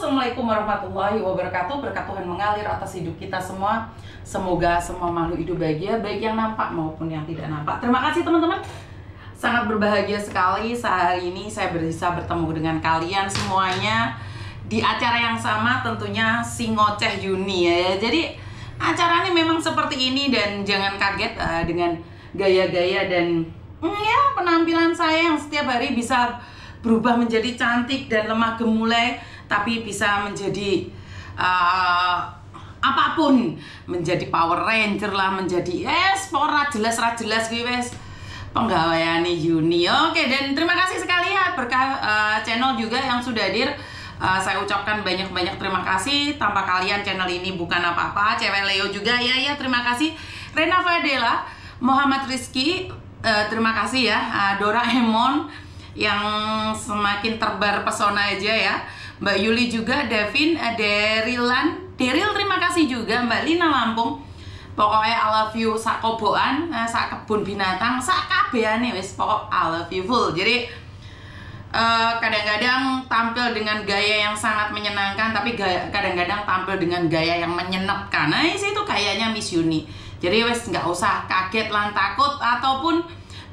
Assalamualaikum warahmatullahi wabarakatuh. Berkat Tuhan mengalir atas hidup kita semua. Semoga semua makhluk hidup bahagia, baik yang nampak maupun yang tidak nampak. Terima kasih teman-teman. Sangat berbahagia sekali hari ini saya bisa bertemu dengan kalian semuanya di acara yang sama, tentunya si Ngoceh Yuni ya. Jadi acaranya memang seperti ini dan jangan kaget dengan gaya-gaya dan ya penampilan saya yang setiap hari bisa berubah menjadi cantik dan lemah gemulai, tapi bisa menjadi apapun, menjadi Power Ranger lah, menjadi pora jelas gue wes penggawaian Yuni. Oke, dan terima kasih sekali ya berkah channel juga yang sudah hadir. Saya ucapkan banyak-banyak terima kasih. Tanpa kalian channel ini bukan apa-apa. Cewek Leo juga ya terima kasih. Rena Fadela, Muhammad Rizky, terima kasih ya. Doraemon yang semakin terbar pesona aja ya. Mbak Yuli juga, Devin, Deril terima kasih juga. Mbak Lina Lampung, pokoknya I love you sak koboan, sak kebun binatang, sak kabehane wis pokok I love you full. Jadi kadang-kadang tampil dengan gaya yang sangat menyenangkan, tapi kadang-kadang tampil dengan gaya yang menyenapkan. Nah itu kayaknya Miss Yuni. Jadi wes nggak usah kaget lan takut ataupun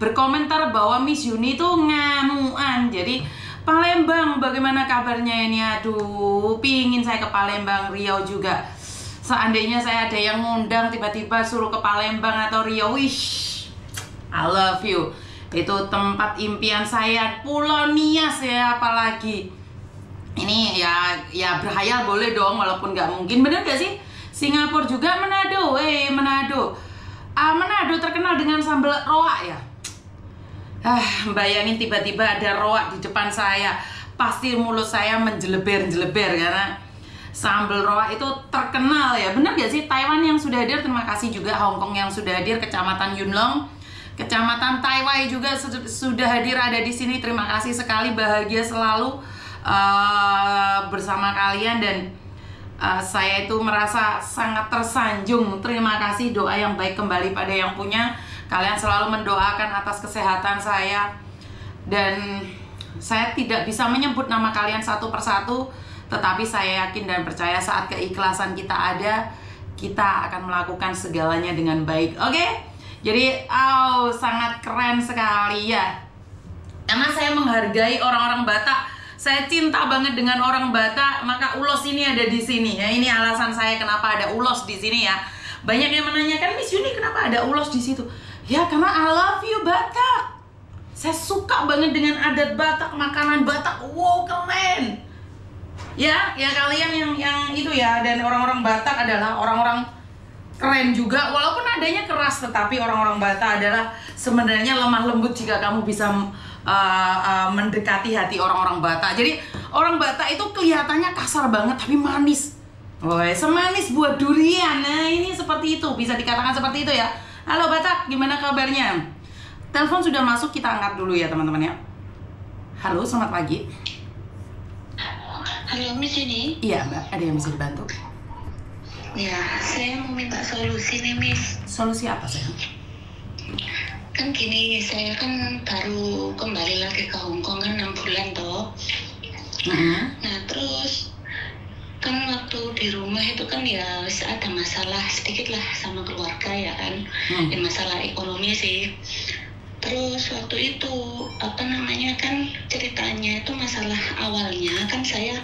berkomentar bahwa Miss Yuni itu ngamuan. Jadi Palembang bagaimana kabarnya ini? Aduh, pingin saya ke Palembang, Riau juga. Seandainya saya ada yang ngundang tiba-tiba suruh ke Palembang atau Riau, wish, I love you. Itu tempat impian saya. Pulau Nias ya apalagi. Ini ya berhayal boleh dong walaupun nggak mungkin. Bener gak sih? Singapura juga, Manado, Manado. Manado terkenal dengan sambal roa ya. Bayangin tiba-tiba ada roa di depan saya, pasti mulut saya menjeleber-jeleber karena sambal roa itu terkenal ya. Bener gak sih? Taiwan yang sudah hadir, terima kasih juga. Hong Kong yang sudah hadir, Kecamatan Yunlong, Kecamatan Taiwai juga sudah hadir ada di sini. Terima kasih sekali, bahagia selalu bersama kalian dan saya itu merasa sangat tersanjung. Terima kasih, doa yang baik kembali pada yang punya. Kalian selalu mendoakan atas kesehatan saya. Dan saya tidak bisa menyebut nama kalian satu persatu, tetapi saya yakin dan percaya saat keikhlasan kita ada, kita akan melakukan segalanya dengan baik. Oke? Jadi, sangat keren sekali ya. Karena saya menghargai orang-orang Batak. Saya cinta banget dengan orang Batak, maka ulos ini ada di sini ya. Ini alasan saya kenapa ada ulos di sini ya. Banyak yang menanyakan, Miss Yuni kenapa ada ulos di situ? Ya karena I love you Batak. Saya suka banget dengan adat Batak, makanan Batak. Wow, keren. Ya kalian yang itu ya. Dan orang-orang Batak adalah orang-orang keren juga. Walaupun adanya keras, tetapi orang-orang Batak adalah sebenarnya lemah lembut jika kamu bisa mendekati hati orang-orang Batak. Jadi orang Batak itu kelihatannya kasar banget tapi manis. Woi, semanis buah durian. Nah ini seperti itu, bisa dikatakan seperti itu ya. Halo Batak, gimana kabarnya? Telepon sudah masuk, kita angkat dulu ya teman-teman ya. Halo, selamat pagi. Halo Miss Yuni. Iya Mbak, ada yang bisa dibantu? Ya, saya mau minta solusi nih Miss. Solusi apa sayang? Kan gini, saya kan baru kembali lagi ke Hong Kong kan 6 bulan toh. Nah terus kan waktu di rumah itu kan ya ada masalah sedikit lah sama keluarga ya kan. Ya, masalah ekonomi sih. Terus waktu itu kan ceritanya itu masalah awalnya kan saya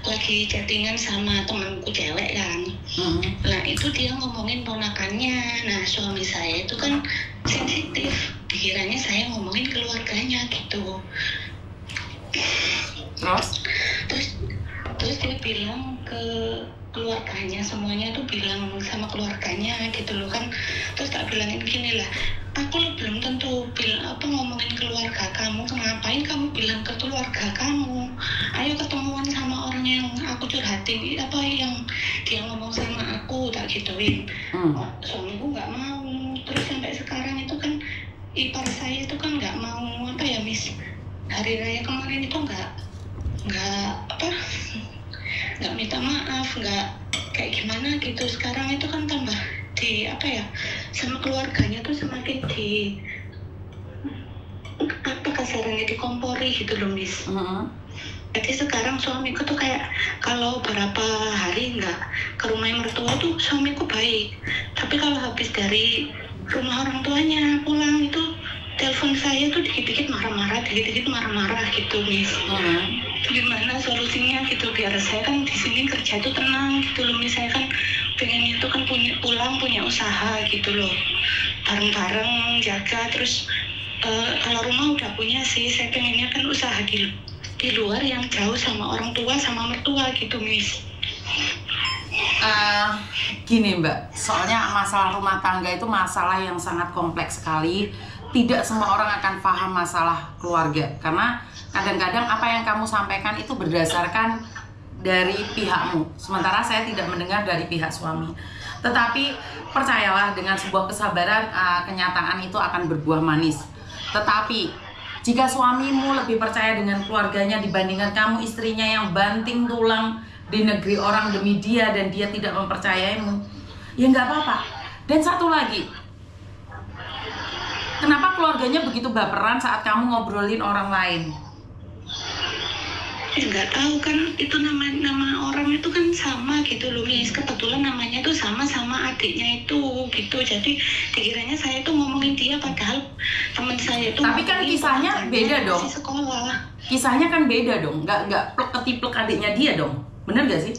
lagi chattingan sama temanku cewek kan. Nah itu dia ngomongin ponakannya. Nah suami saya itu kan sensitif, dikiranya saya ngomongin keluarganya gitu. Terus dia bilang ke keluarganya, semuanya tuh bilang sama keluarganya gitu loh kan. Terus tak bilangin gini lah, aku belum tentu ngomongin keluarga kamu, ngapain kamu bilang ke keluarga kamu? Ayo ketemuan sama orang yang aku curhatin, yang dia ngomong sama aku, tak gituin. Suamiku nggak mau. Terus sampai sekarang itu kan ipar saya itu kan nggak mau Miss, hari raya kemarin itu nggak minta maaf, nggak kayak gimana gitu. Sekarang itu kan tambah sama keluarganya tuh semakin kasarannya dikompori gitu loh Miss. Jadi sekarang suamiku tuh kayak kalau berapa hari nggak ke rumah mertua tuh suamiku baik, tapi kalau habis dari rumah orang tuanya pulang itu telepon saya tuh dikit-dikit marah-marah, gitu, Miss. Gimana solusinya gitu biar saya kan di sini kerja tuh tenang gitu loh, Miss. Saya kan pengennya tuh kan punya usaha gitu loh, bareng-bareng jaga. Terus kalau rumah udah punya sih, saya pengennya kan usaha di luar yang jauh sama orang tua sama mertua gitu, Miss. Gini Mbak, soalnya masalah rumah tangga itu masalah yang sangat kompleks sekali. Tidak semua orang akan paham masalah keluarga, karena kadang-kadang apa yang kamu sampaikan itu berdasarkan dari pihakmu, sementara saya tidak mendengar dari pihak suami. Tetapi percayalah, dengan sebuah kesabaran, kenyataan itu akan berbuah manis. Tetapi jika suamimu lebih percaya dengan keluarganya dibandingkan kamu, istrinya yang banting tulang di negeri orang demi dia, dan dia tidak mempercayaimu, ya nggak apa-apa. Dan satu lagi, kenapa keluarganya begitu baperan saat kamu ngobrolin orang lain? Nggak tahu kan, itu nama orang itu kan sama gitu loh, Miss. Kebetulan namanya itu sama adiknya itu gitu. Jadi dikiranya saya itu ngomongin dia, padahal teman saya itu. Tapi kan kisahnya beda dong. Sekolah. Kisahnya kan beda dong. Nggak plek ketiplek adiknya dia dong. Bener gak sih?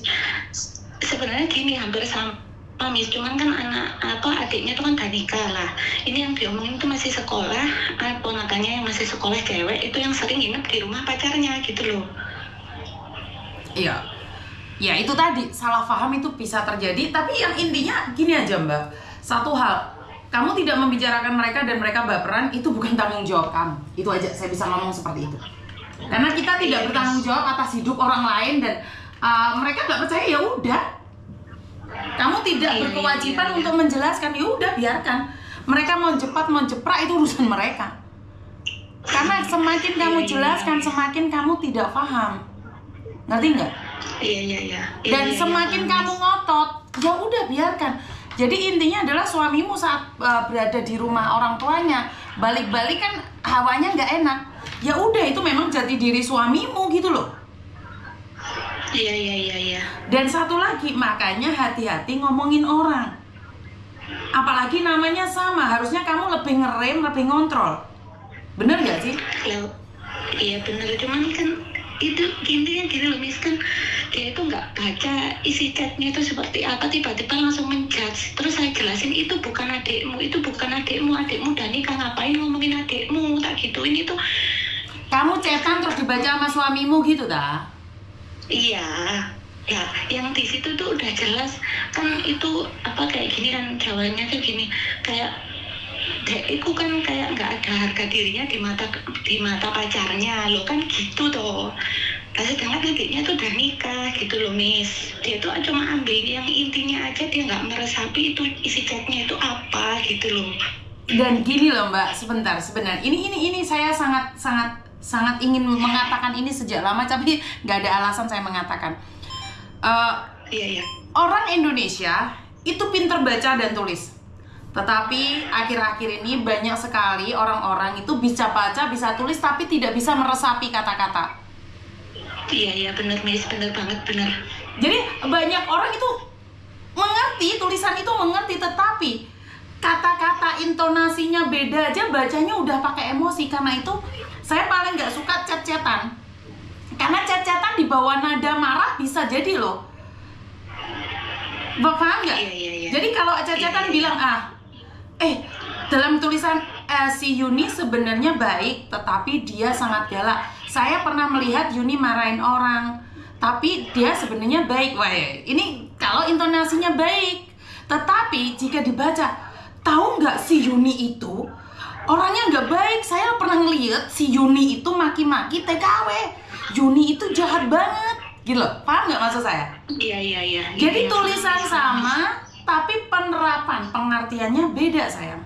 Sebenarnya gini, hampir sama, Miss. Cuman kan adiknya itu kan udah nikah lah. Ini yang diomongin itu masih sekolah. Ponakannya yang masih sekolah cewek itu yang sering nginep di rumah pacarnya gitu loh. Iya, ya itu tadi, salah paham itu bisa terjadi. Tapi yang intinya gini aja Mbak, satu hal, kamu tidak membicarakan mereka dan mereka baperan, itu bukan tanggung jawab kamu. Itu aja saya bisa ngomong seperti itu. Karena kita tidak bertanggung jawab atas hidup orang lain, dan mereka nggak percaya, ya udah. Kamu tidak berkewajiban untuk menjelaskan, ya udah biarkan. Mereka mau cepat mau jeprak, itu urusan mereka. Karena semakin kamu jelaskan, semakin kamu tidak paham. Ngerti nggak? Iya. Dan semakin kamu ngotot, ya udah biarkan. Jadi intinya adalah suamimu saat berada di rumah orang tuanya, balik-balik kan hawanya nggak enak. Ya udah, itu memang jati diri suamimu gitu loh. Iya. Dan satu lagi, makanya hati-hati ngomongin orang. Apalagi namanya sama, harusnya kamu lebih ngerem, lebih ngontrol. Bener nggak sih? Iya bener, cuman kan itu intinya gini loh, Miss. Kan dia itu nggak baca isi chatnya itu seperti apa, tiba-tiba langsung menjudge. Terus saya jelasin, itu bukan adikmu, adikmu udah nikah, ngapain ngomongin adikmu, tak gitu. Ini tuh kamu chatan terus dibaca sama suamimu gitu dah? Iya. Ya, yang di situ tuh udah jelas kan, itu apa kayak gini kan, jawabannya kayak gini, kayak Dekku kan kayak nggak ada harga dirinya di mata pacarnya lo kan gitu toh. Nah, sedangkan adiknya tuh udah nikah gitu loh, Miss. Dia tuh cuma ambil yang intinya aja, dia nggak meresapi itu isi chatnya itu apa gitu loh. Dan gini loh Mbak, sebentar. Ini saya sangat ingin mengatakan ini sejak lama, tapi nggak ada alasan saya mengatakan. Iya. Orang Indonesia itu pinter baca dan tulis. Tetapi akhir-akhir ini banyak sekali orang-orang itu bisa baca, bisa tulis, tapi tidak bisa meresapi kata-kata. Iya benar, Miss, benar banget, benar. Jadi banyak orang itu mengerti, tulisan itu mengerti, tetapi kata-kata intonasinya beda aja, bacanya udah pakai emosi. Karena itu saya paling nggak suka chat-chatan. Karena chat-chatan di bawah nada marah bisa jadi loh. Paham nggak? Iya. Jadi kalau chat-chatan bilang dalam tulisan si Yuni sebenarnya baik, tetapi dia sangat galak. Saya pernah melihat Yuni marahin orang, tapi dia sebenarnya baik. Wah, ini kalau intonasinya baik. Tetapi jika dibaca, tahu nggak si Yuni itu orangnya nggak baik. Saya pernah ngeliat si Yuni itu maki-maki TKW. Yuni itu jahat banget, gitu loh. Paham nggak maksud saya? Iya. Jadi tulisan sama, tapi penerapan, pengertiannya beda, sayang.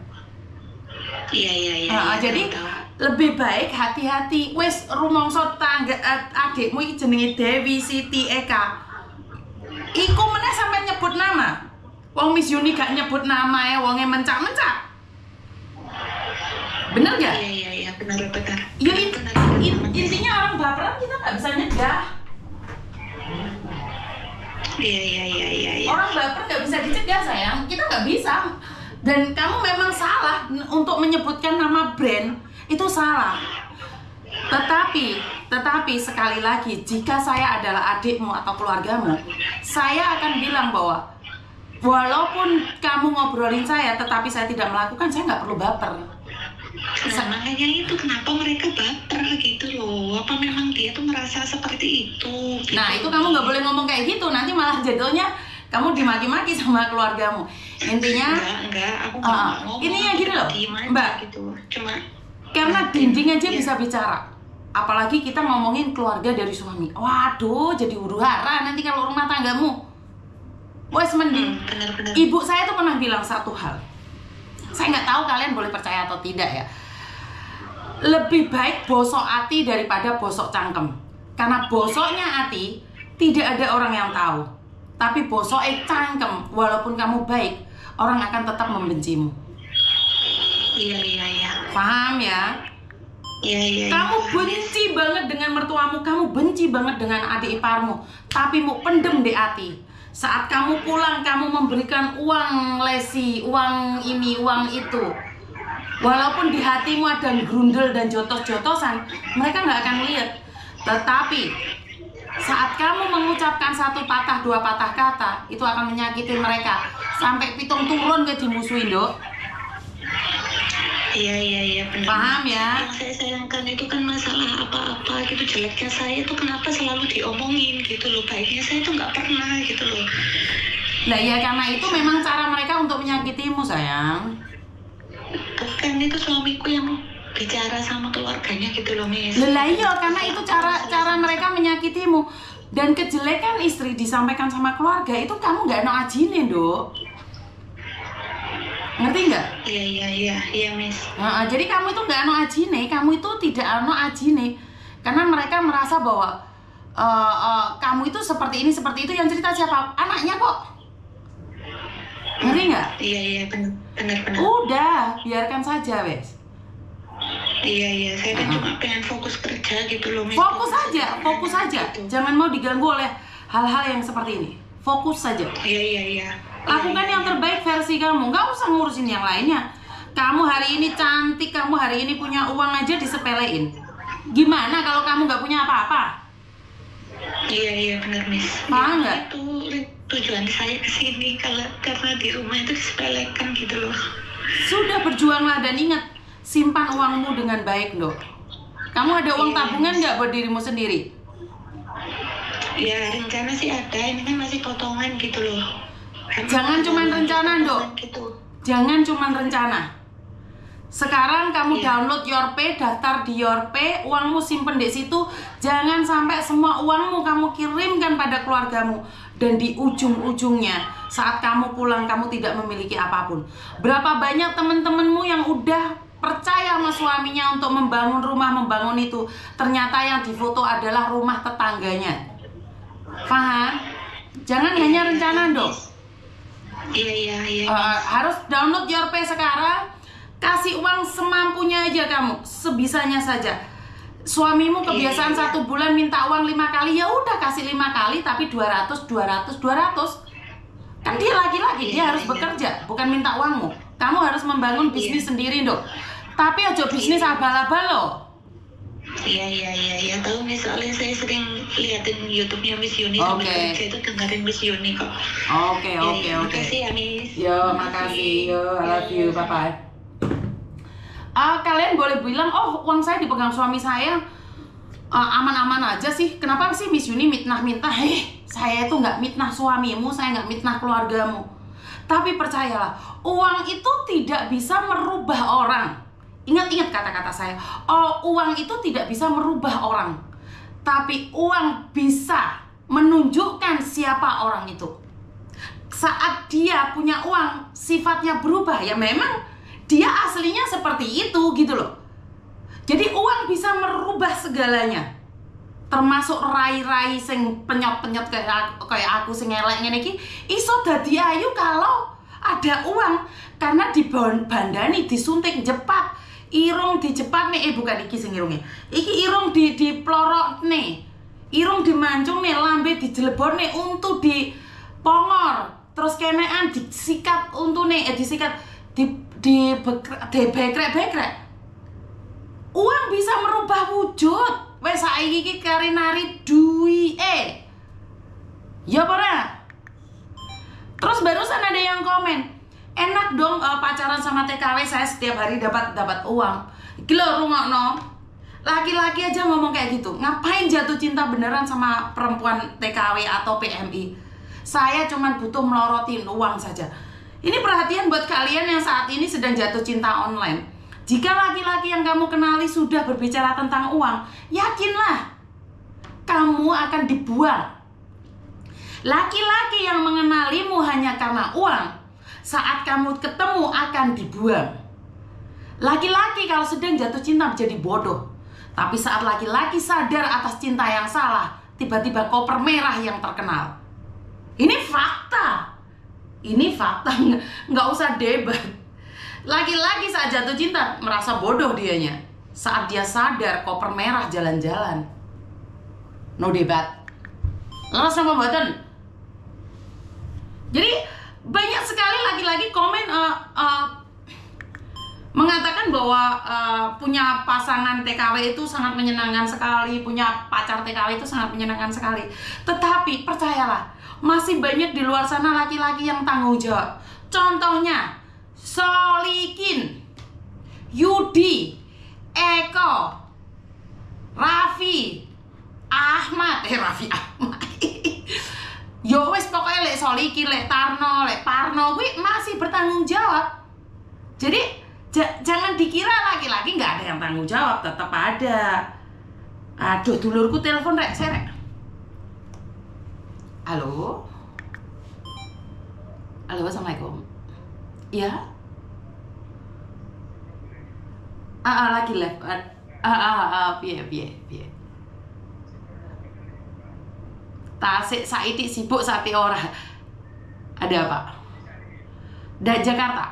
Iya. Jadi lebih baik hati-hati. Wes rumangsa tangga adikmu iki jenenge Dewi Siti Eka. Iku meneh sampai nyebut nama. Wong Miss Yuni gak nyebut nama ya, wonge mencak-mencak. Bener gak? Iya, benar. Ya intinya orang baperan kita gak bisa nyegah. Iya. Orang baper nggak bisa dicegah sayang, kita nggak bisa. Dan kamu memang salah untuk menyebutkan nama brand, itu salah. Tetapi sekali lagi, jika saya adalah adikmu atau keluargamu, saya akan bilang bahwa walaupun kamu ngobrolin saya, tetapi saya tidak melakukan, saya nggak perlu baper. Nah, makanya itu kenapa mereka baper gitu loh. Apa memang dia tuh merasa seperti itu gitu. Nah itu kamu nggak boleh ngomong kayak gitu, nanti malah jadinya kamu dimaki-maki sama keluargamu. Intinya enggak, aku nggak ngomong. Ini yang gini loh Mbak, gitu. Cuma karena dinding aja bisa bicara, apalagi kita ngomongin keluarga dari suami. Waduh, jadi huru hara nanti kalau rumah tanggamu. Wes mending. Benar-benar. Ibu saya tuh pernah bilang satu hal. Saya nggak tahu kalian boleh percaya atau tidak ya. Lebih baik bosok hati daripada bosok cangkem. Karena bosoknya hati tidak ada orang yang tahu. Tapi bosoknya cangkem, walaupun kamu baik, orang akan tetap membencimu. Iya. Paham ya? Iya. Kamu benci banget dengan mertuamu, kamu benci banget dengan adik iparmu, tapi mau pendem di hati. Saat kamu pulang, kamu memberikan uang lesi, uang ini, uang itu. Walaupun di hatimu ada grundel dan jotos-jotosan, mereka nggak akan lihat. Tetapi saat kamu mengucapkan satu patah, dua patah kata, itu akan menyakiti mereka. Sampai pitung turun ke dimusuhin, Dok. Iya benar. Paham ya? Yang saya sayangkan itu kan masalah apa-apa gitu jeleknya saya itu kenapa selalu diomongin gitu loh, baiknya saya itu nggak pernah gitu loh. Nah ya karena itu memang cara mereka untuk menyakitimu sayang. Bukan, itu suamiku yang bicara sama keluarganya gitu loh Miss. Lah iya karena itu cara mereka menyakitimu. Dan kejelekan istri disampaikan sama keluarga itu kamu nggak no ajine, Dok. Ngerti nggak? Iya Miss. Jadi kamu itu nggak ano ajine, kamu itu tidak ano ajine, karena mereka merasa bahwa kamu itu seperti ini seperti itu. Yang cerita siapa? Anaknya kok. Ngerti nggak? Iya benar. Udah biarkan saja wes. Iya saya kan cuma pengen fokus kerja gitu loh Miss. Fokus aja. Gitu. Jangan mau diganggu oleh hal-hal yang seperti ini. Fokus saja. Iya. Lakukan yang terbaik versi kamu, nggak usah ngurusin yang lainnya. Kamu hari ini cantik, kamu hari ini punya uang aja disepelein. Gimana kalau kamu nggak punya apa-apa? Iya benar Miss. Paham nggak? Itu tujuan saya kesini karena di rumah itu disepelekan gitu loh. Sudah berjuanglah dan ingat, simpan uangmu dengan baik, Dok. Kamu ada uang tabungan nggak buat dirimu sendiri? Ya rencana sih ada, ini kan masih potongan gitu loh. Jangan cuma rencana, Dok. Gitu. Jangan cuma rencana. Sekarang kamu download YourPay, daftar di YourPay, uangmu simpen di situ. Jangan sampai semua uangmu kamu kirimkan pada keluargamu. Dan di ujung-ujungnya, saat kamu pulang, kamu tidak memiliki apapun. Berapa banyak teman-temanmu yang udah percaya sama suaminya untuk membangun rumah, membangun itu. Ternyata yang difoto adalah rumah tetangganya. Paham? Jangan hanya rencana, Dok. Iya. Harus download YourPay sekarang. Kasih uang semampunya aja kamu, sebisanya saja. Suamimu kebiasaan 1 bulan minta uang 5 kali, ya udah kasih 5 kali tapi 200. Kan dia laki-laki, dia harus bekerja, bukan minta uangmu. Kamu harus membangun bisnis sendiri, Dok. Tapi aja bisnis abal-abal loh. Iya. Tahu misalnya saya sering liatin YouTube-nya Miss Yuni sambil kerja itu dengerin Miss Yuni kok. Oke. Makasih ya Miss. Yo, makasih. Yo, I love you. Bye-bye. Kalian boleh bilang, oh uang saya dipegang suami saya, aman-aman aja sih. Kenapa sih Miss Yuni mitnah-mitnah? Saya itu nggak mitnah suamimu, saya nggak mitnah keluargamu. Tapi percayalah, uang itu tidak bisa merubah orang. Ingat kata-kata saya. Uang itu tidak bisa merubah orang. Tapi uang bisa menunjukkan siapa orang itu. Saat dia punya uang, sifatnya berubah. Ya memang dia aslinya seperti itu gitu loh. Jadi uang bisa merubah segalanya. Termasuk rai-rai sing penyot-penyot kayak aku sing elek ngene iki iso dadi ayu kalau ada uang. Karena dibandani, disuntik, jepat, irung dijepat nih, bukan iki sing irungnya. Iki irung di pelorok nih. irung dimancung nih, lambe dijelebor nih, untu di pongor, terus kenean disikat untu nih, disikat bekrek. Uang bisa merubah wujud. Wes saiki iki kari nari duwi ya ora. Terus barusan ada yang komen, enak dong pacaran sama TKW, saya setiap hari dapat uang. Gila, rungokno. Laki-laki aja ngomong kayak gitu. Ngapain jatuh cinta beneran sama perempuan TKW atau PMI? Saya cuma butuh melorotin uang saja. Ini perhatian buat kalian yang saat ini sedang jatuh cinta online. Jika laki-laki yang kamu kenali sudah berbicara tentang uang, yakinlah kamu akan dibuang. Laki-laki yang mengenalimu hanya karena uang, saat kamu ketemu akan dibuang. Laki-laki kalau sedang jatuh cinta menjadi bodoh. Tapi saat laki-laki sadar atas cinta yang salah, tiba-tiba koper merah yang terkenal. Ini fakta. Ini fakta, nggak usah debat. Laki-laki saat jatuh cinta merasa bodoh dianya. Saat dia sadar koper merah jalan-jalan. No debat. Lalu sama badan. Jadi banyak sekali laki-laki komen mengatakan bahwa punya pasangan TKW itu sangat menyenangkan sekali, punya pacar TKW itu sangat menyenangkan sekali. Tetapi percayalah, masih banyak di luar sana laki-laki yang tanggung jawab. Contohnya Solikin, Yudi, Eko, Raffi Ahmad. Yo wes pokoknya lek Solikin, lek Tarno, lek Parno gue masih bertanggung jawab. Jadi jangan dikira laki-laki nggak ada yang tanggung jawab, tetap ada. Aduh, dulurku telepon rek, serek. Halo, assalamualaikum. Ya, lagi live. Piye. Tasik saiki sibuk sapi ora. Ada apa? Dari Jakarta.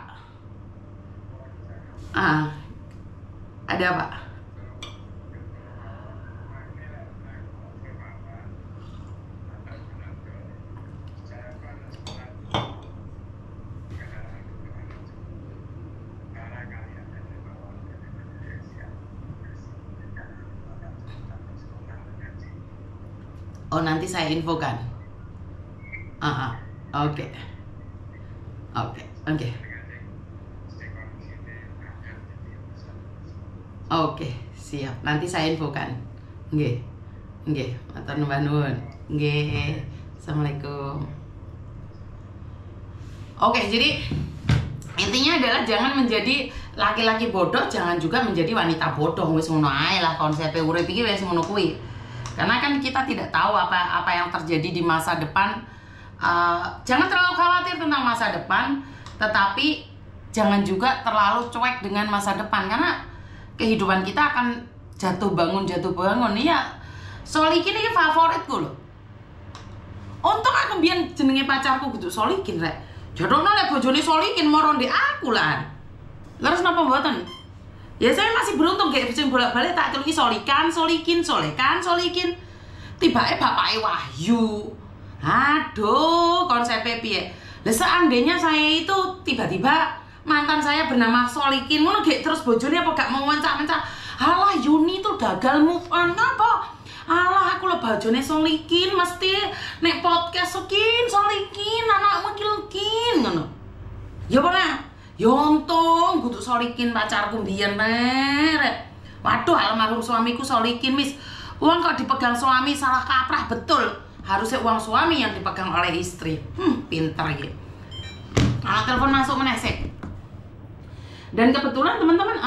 Ada apa? Oh, nanti saya infokan. Oke. Oke, siap. Nanti saya infokan. Nggih. Matur nuwun. Nggih. Assalamualaikum. Oke, jadi intinya adalah jangan menjadi laki-laki bodoh, jangan juga menjadi wanita bodoh. Wis ngono ae lah konsepe urip iki wis ngono kuwi. Karena kan kita tidak tahu apa yang terjadi di masa depan. Jangan terlalu khawatir tentang masa depan, tetapi jangan juga terlalu cuek dengan masa depan, karena kehidupan kita akan jatuh bangun. Iya, Solikin ini favoritku loh. Untung aku biyen jenenge pacarku gitu Solikin rek. Jodohno lek bojone Solikin moro ndek aku lah. Terus napa mboten? Ya saya masih beruntung kayak bisa bolak-balik tak tulis Solikin. Tibake bapake Wahyu. Aduh, konsepnya piye? Lah seandainya saya itu tiba-tiba mantan saya bernama Solikin, ngono gek terus bojone apa gak mau mencak-mencak. Alah Yuni tuh gagal move on apa? Alah aku lo bojone Solikin mesti nek podcast Solikin anakmu kilkin ngono. Ya ora? Ya untung kudu Solikin pacarku mbiyen rek. Waduh, almarhum suamiku Solikin, Miss. Uang kok dipegang suami salah kaprah betul. Harusnya uang suami yang dipegang oleh istri. Pinter gitu. Telepon masuk menesek. Dan kebetulan teman-teman